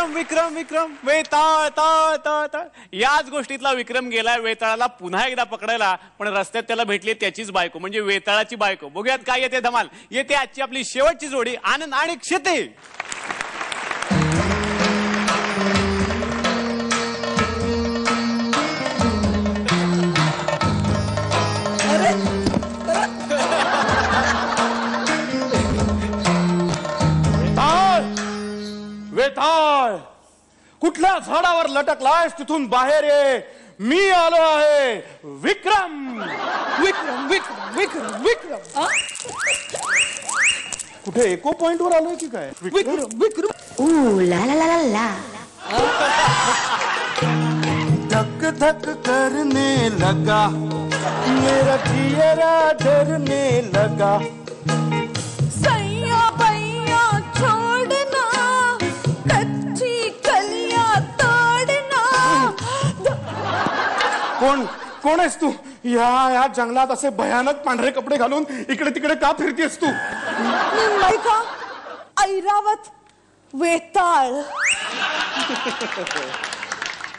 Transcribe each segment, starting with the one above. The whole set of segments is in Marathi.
विक्रम विक्रम विक्रम वेताळ तळ तळ तळ याच गोष्टीतला विक्रम गेलाय वेताळाला पुन्हा एकदा पकडायला, पण रस्त्यात त्याला भेटली त्याचीच बायको म्हणजे वेताळाची बायको. बघूयात काय येते धमाल. येते आजची आपली शेवटची जोडी आनंद आणि क्षितिज. वेताळ, कुठल्या झाडावर लटकलायस तिथून बाहेर ये. मी आलो आहे. विक्रम विक्रम विक्रम विक्रम विक्रम कुठे एको पॉइंट वर आलोय की काय? विक्रम विक्रम ला ला ला ला. धक धक करने लगा मेरा जियरा डरने लगा. सैया बैया छोड़ना कच्ची कलियां तोड़ना. कोण कोण आहेस तू? या जंगलात असे भयानक पांढरे कपडे घालून इकडे तिकडे का फिरतेस तू? का ऐरावत वेताळ.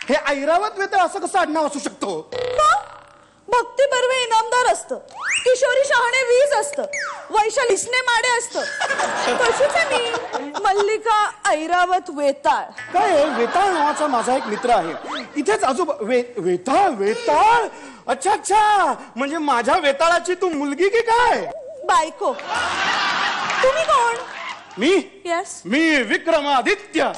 हे ऐरावत वेताळ असं कसं आडनाव असू शकतो? भक्ती बर्वे इनामदार असतं, किशोरी शहाणे वीज असतं, वैशाली इसने माडे असतं. कशीच आहे मी मल्लिका ऐरावत वेताळ. काय वेताळ नावाचा माझा एक मित्र आहे इथेच वेताळ वेताळ. अच्छा अच्छा, म्हणजे माझ्या वेताळाची तू मुलगी की काय? बायको. तुम्ही कोण? मी येस मी विक्रमादित्य.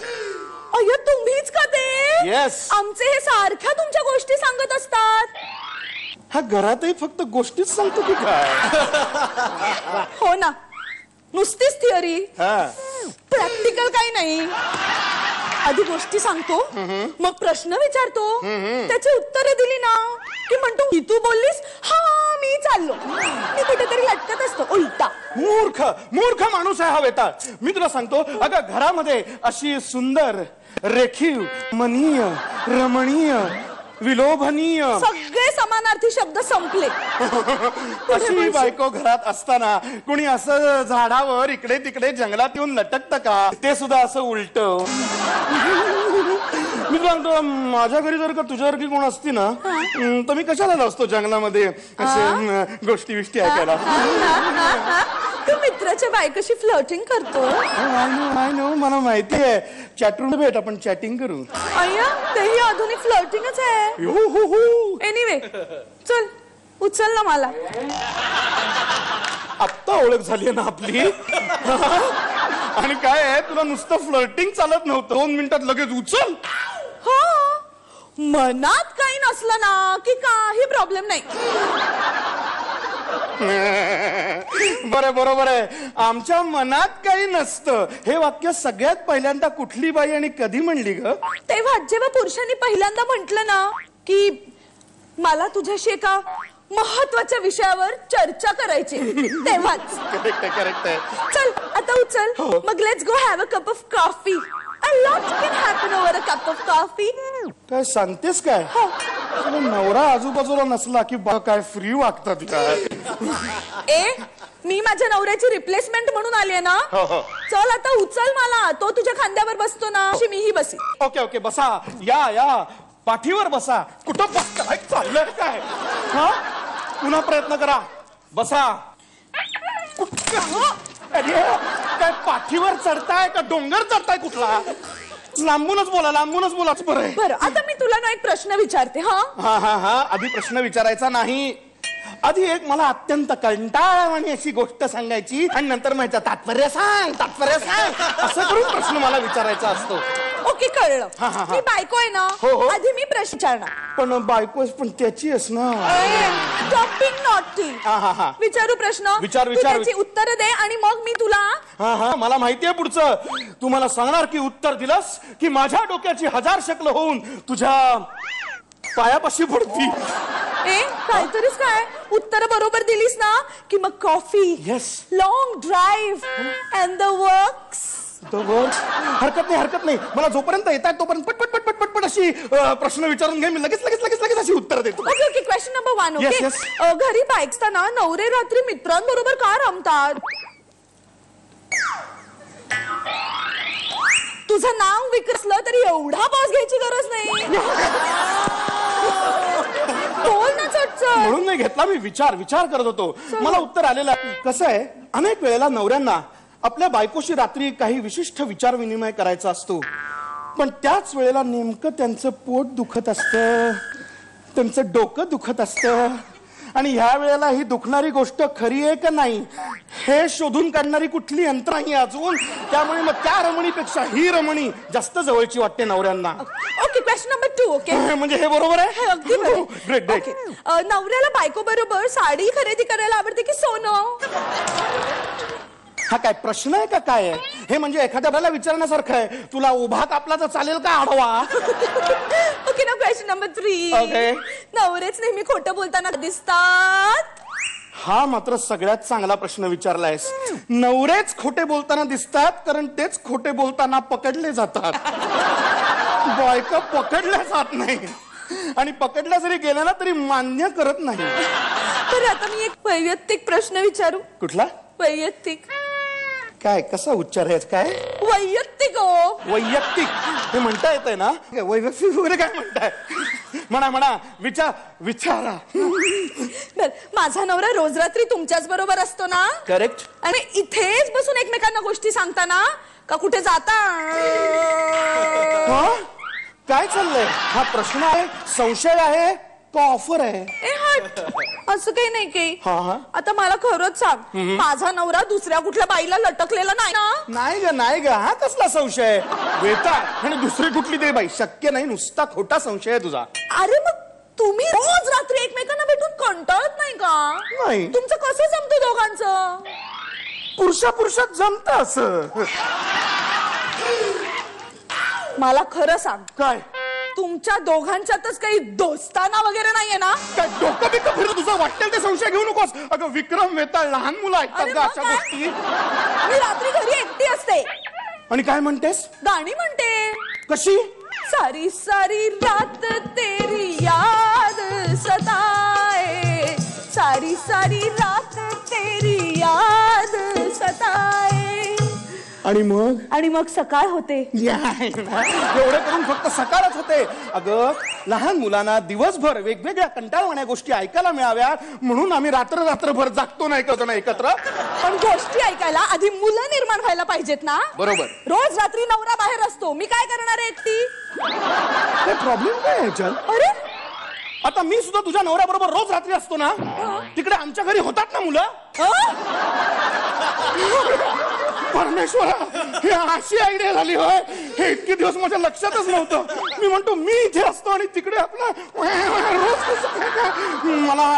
अय्या तुम्हीच का ते? येस. आमचे हे सारख्या तुमच्या गोष्टी सांगत असतात. हा घरातही फक्त गोष्टीच सांगतो की काय? हो ना, नुसतीच थिअरी, हा. प्रॅक्टिकल काही नाही. आधी गोष्टी सांगतो, मग प्रश्न विचारतो, त्याची उत्तरे दिली ना की म्हणतो ही तू बोललीस, हा मी चाललो. मी कुठेतरी लटकत असतो उलटा. मूर्ख मूर्ख माणूस आहे हा वेताळ. मी तुला सांगतो, अगं घरामध्ये अशी सुंदर रेखीव मनीय रमणीय विलोभनीय सगळे समानार्थी शब्द संपले. अशी बायको घरात असताना कुणी असं झाडावर इकडे तिकडे जंगलात येऊन लटकतं का? ते सुद्धा असं उलट. मी सांगतो, माझ्या घरी जर का तुझ्यासारखी कोण असती ना तर मी कशाला असतो जंगलामध्ये असे गोष्टी बिष्टी ऐकायला. तू मित्राच्या बायकोशी फ्लर्टिंग करतो. आय नो, मला माहिती आहे. चॅटरूम भेट, आपण चॅटिंग करू. अय्या, तेही आधुनिक फ्लर्टिंगच आहे. एनिवे, चल उचल ना मला. आत्ता ओळख झाली ना आपली. आणि काय आहे, तुला नुसतं फ्लर्टिंग चालत नव्हतं, 2 मिनिटात लगेच उचल. हो, मनात काही नसलं ना की काही प्रॉब्लेम नाही. बरोबर आहे. आमच्या मनात काही नसतं हे वाक्य सगळ्यात पहिल्यांदा कुठली बाई आणि कधी म्हणली ग? तेव्हा जेव्हा पुरुषांनी पहिल्यांदा म्हटलं ना की मला तुझ्याशी एका महत्वाच्या विषयावर चर्चा करायची, तेव्हाच. करेक्ट आहे. चल आता उचल, मग let's go have a cup of coffee. A lot can happen over a cup of coffee. काय सांगतेस काय? नवरा आजूबाजूला नसला की बा काय फ्री वागतात काय? मी माझ्या नवऱ्याची रिप्लेसमेंट म्हणून आली ना. चल आता उचल मला. तो तुझ्या खांद्यावर बसतो ना, मीही बसी. ओके बसा. या पाठीवर बसा. कुठं काय चाललंय काय? हा, पुन्हा प्रयत्न करा. बसा. अरे काय पाठीवर चढताय का डोंगर चढताय कुठला? लांबूनच बोला. बरं, आता मी तुला ना एक प्रश्न विचारते. हा आधी प्रश्न विचारायचा नाही. आधी एक मला अत्यंत कंटाळवाणी अशी गोष्ट सांगायची आणि नंतर माहिती तात्पर्य सांग असं करून प्रश्न मला विचारायचा असतो. ओके, कळलं. मी बायको आहे ना, आधी मी प्रश्न विचारणार. पण बायको पण त्याची आहेस ना. विचारू प्रश्न, विचार. त्याची उत्तर दे आणि मग मी तुला. मला माहितीये पुढचं. तू मला सांगणार की उत्तर दिलंस की माझ्या डोक्याची 1000 शकल होऊन तुझ्या पायापाशी पडती. काहीतरीच काय. उत्तर बरोबर दिलीस ना की मग coffee, long drive and the works. हरकत नाही. मला जोपर्यंत येतात तोपर्यंत पटपट अशी प्रश्न विचारून घे. मी लगेच अशी उत्तर देतो. Okay, question number 1. ओके, घरी बायकताना नवरे रात्री मित्रांबरोबर का रमतात? तुझं नाव विकसलं तरी एवढा पॉज घ्यायची गरज नाही. बोल ना चटचट. म्हणून नाही घेतला मी. विचार करत होतो. मला उत्तर आलेलं आहे. कसं आहे, अनेक वेळेला नवऱ्यांना आपल्या बायकोशी रात्री काही विशिष्ट विचार विनिमय करायचा असतो, पण त्याच वेळेला नेमकं त्यांचं पोट दुखत असतं, त्यांचं डोकं दुखत असतं, आणि ह्या वेळेला ही दुखणारी गोष्ट खरी आहे का नाही हे शोधून काढणारी कुठली यंत्र नाही अजून. त्यामुळे मग त्या रमणीपेक्षा ही रमणी जास्त जवळची वाटते नवऱ्यांना. Okay, question number 2. ओके, म्हणजे हे बरोबर आहे. हे अगदी ग्रेट. ओके. नवऱ्याला बायको बरोबर साडी खरेदी करायला आवडते की सोनं? हा काय प्रश्न आहे का काय आहे हे? म्हणजे एखाद्या वेळेला विचारण्यासारखं आहे, तुला उभा कापला तर चालेल का आडवा? ओके ना, क्वेश्चन नंबर 3. ओके. नवरेच नेहमी खोटं बोलताना दिसतात? हा मात्र सगळ्यात चांगला प्रश्न विचारलायस. नवरेच खोटे बोलताना दिसतात, कारण तेच खोटे बोलताना पकडले जातात. बायका पकडल्या जात नाही, आणि पकडल्या जरी गेल्या ना तरी मान्य करत नाही. तर आता मी एक वैयक्तिक प्रश्न विचारू. कुठला? वैयक्तिक. काय, कसा उच्चार आहे काय? वैयक्तिक हो. वैयक्तिक हे म्हणता येतंय ना? वैयक्तिक वगैरे काय म्हणताय? म्हणा विचारा. बर, माझा नवरा रोज रात्री तुमच्याच बरोबर असतो ना? करेक्ट. आणि इथेच बसून एकमेकांना गोष्टी सांगताना का कुठे जाता? काय चाललंय? हा प्रश्न आहे, संशय आहे का ऑफर आहे? ए हट, असं काही नाही काही. हा. आता मला खरंच सांग, माझा नवरा दुसऱ्या कुठल्या बाईला लटकलेला नाही ना? नाही ग, हा कसला संशय? वेताळ आणि दुसरी कुठली तरी बाई? शक्य नाही, नुसता खोटा संशय आहे तुझा. अरे मग तुम्ही रोज रात्री एकमेकांना भेटून कंटाळत नाही का? नाही. तुमचं कसं जमतं दोघांचं? पुरुषात जमत असं. मला खरं सांग, काय तुमच्या दोघांच्यातच काही दोस्ताना वगैरे नाहीये ना? काय डोकं बिकं फिरत तुझं? वाटेल ते संशय घेऊ नकोस. अगं विक्रम वेताळ लहान मुलं ऐकतात अरे ग मग अशा काय? गोष्टी. मी रात्री घरी एकटी असते, आणि काय म्हणतेस? गाणी म्हणते. कशी? सारी सारी रात तेरी याद सताए, सारी सारी रात तेरी याद सताए. आणि मग सकाळ होते. एवढं करून फक्त सकाळच होते. अगं लहान मुलांना दिवसभर वेगवेगळ्या कंटाळवाण्या गोष्टी ऐकायला मिळाव्या म्हणून आम्ही रात्रभर जागतो ना एकत्र. पण गोष्टी ऐकायला आधी मुलं निर्माण व्हायला पाहिजेत ना? बरोबर. रोज रात्री नवरा बाहेर असतो, मी काय करणार आहे एकटी? काय प्रॉब्लेम काय आहे चल? अरे आता मी सुद्धा तुझ्या नवऱ्याबरोबर रोज रात्री असतो ना, तिकडे आमच्या घरी होतात ना मुलं. परमेश्वरा, ही अशी आयडिया झाली होय? हे इतके दिवस माझ्या लक्षातच नव्हतं. मी म्हणतो मी इथे असतो आणि तिकडे आपला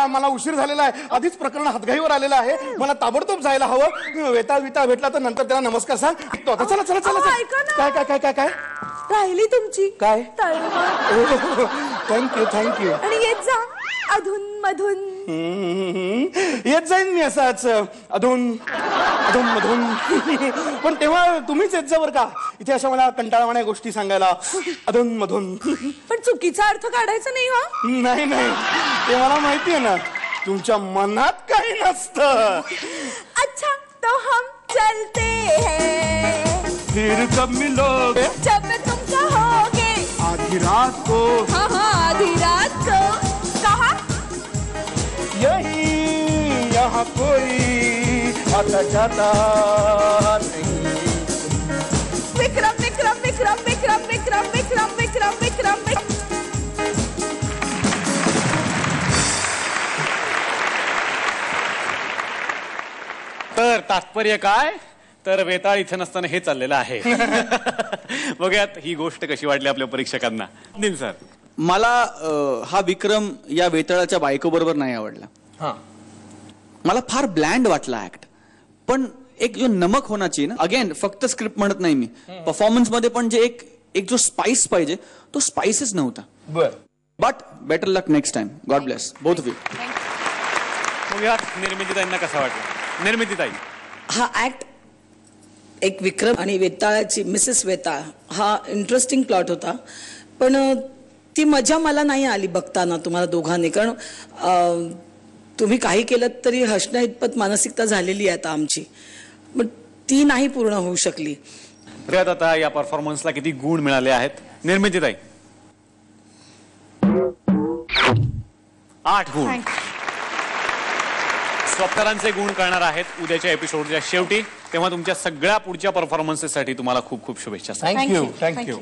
मला उशीर झालेला आहे. आधीच प्रकरण हातघाईवर आलेलं आहे. मला ताबडतोब जायला हवं. वेताळ भेटला तर नंतर त्याला नमस्कार सांग. आता चला. ऐका ना. काय राहिली तुमची काय? तळमळ. थँक्यू. आणि येत जा अधून मधून. येत जाईन मी असाच अधून मधून. पण तेव्हा तुम्हीच येत जा बरं का, इथे अशा मला कंटाळवाण्या गोष्टी सांगायला अधून मधून. पण चुकीचा अर्थ काढायचा नाही हा. नाही ते मला माहिती आहे ना, तुमच्या मनात काही नसतं. अच्छा तो हम चलते हैं, फिर कब मिलोगे? जब तुम कहोगे. आधी रात को. हाँ आधी रात को. कहा? यही यहाँ कोई आता जाता नहीं. विक्रम. तर तात्पर्य काय? तर वेताळ इथे नसताना हे चाललेलं आहे. बघूयात ही गोष्ट कशी वाटली आपल्या परीक्षकांना. दिल सर, मला हा विक्रम या वेताळाच्या बायको बरोबर नाही आवडला. मला फार ब्लँड वाटला ऍक्ट. पण एक जो नमक होण्याची ना, अगेन फक्त स्क्रिप्ट म्हणत नाही मी, परफॉर्मन्स मध्ये पण जे एक जो स्पाइस पाहिजे तो स्पाइसेस नव्हता. But better luck next time. God bless both of you. बघूयात निर्मितीताईंना कसा वाटला. निर्मितीताई, हा ऍक्ट एक विक्रम आणि वेताळाची मिसेस वेताळ हा इंटरेस्टिंग प्लॉट होता, पण ती मजा मला नाही आली बघताना तुम्हाला दोघांनी. कारण तुम्ही काही केलं तरी हसण्या इतपत मानसिकता झालेली आहे आता आमची, पण ती नाही पूर्ण होऊ शकली. त्यात आता या परफॉर्मन्सला किती गुण मिळाले आहेत? निर्मितीताई 8 गुण. स्वप्नारांचे गुण करणार आहेत उद्याच्या एपिसोडच्या शेवटी. तेव्हा तुमच्या सगळ्या पुढच्या परफॉर्मन्सेससाठी तुम्हाला खूप खूप शुभेच्छा. थँक्यू.